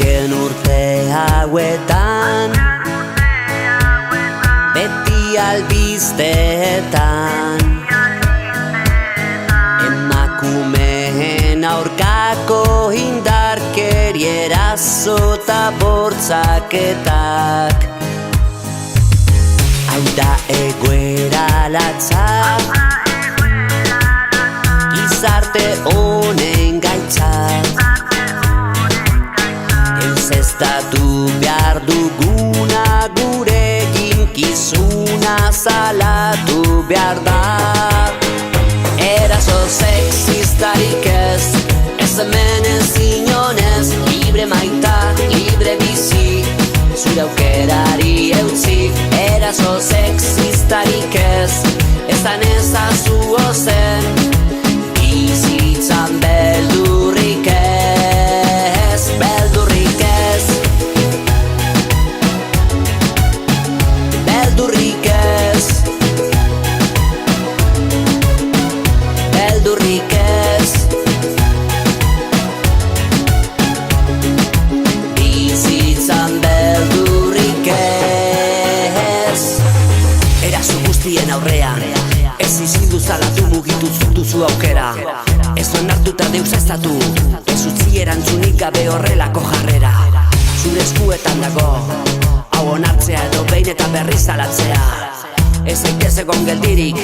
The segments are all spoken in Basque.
Azken urte hauetan beti albisteetan emakumeen aurkako indarkeri eraso eta bortzaketak. Hau da egoera latza, gizarte honen gaitzat. Deuseztatu behar duguna gure ginkizuna salatu behar da. Eraso sexistarik ez, ez hemen ez inonez. Libre maita, libre bizi, zure aukerari eutzi. Eraso sexistarik ez, ezan ezazu ozen. Bizitzan beldurrik ez, beldurrik ez. Beldurrik ez, beldurrik ez. Bizitzan beldurrik ez. Eraso guztien aurrean ez izindu zalatu, mugitu duzu aukera. Ez onartuta deuseztatu, ez utzi erantzunik gabe horrelako jarrera. Zure eskuetan dago, hau onartzea edo behin eta berriz salatzea. Ez zaitez egon geldirik,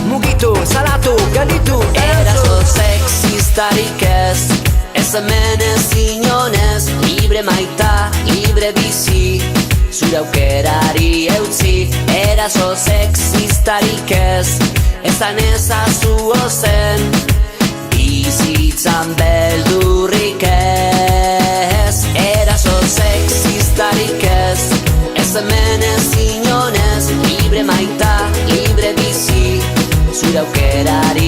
mugitu, salatu, gelditu. Eraso sexistarik ez, ez hemen ez inonez. Libre maita, libre bizi, zure aukerari eutzi. Eraso sexistarik ez, ezan ezazu ozen. Bizitzan beldurrik ez. Eraso sexistarik ez, ez hemen ez inonez. Libre maita, libre bizi, zure aukerari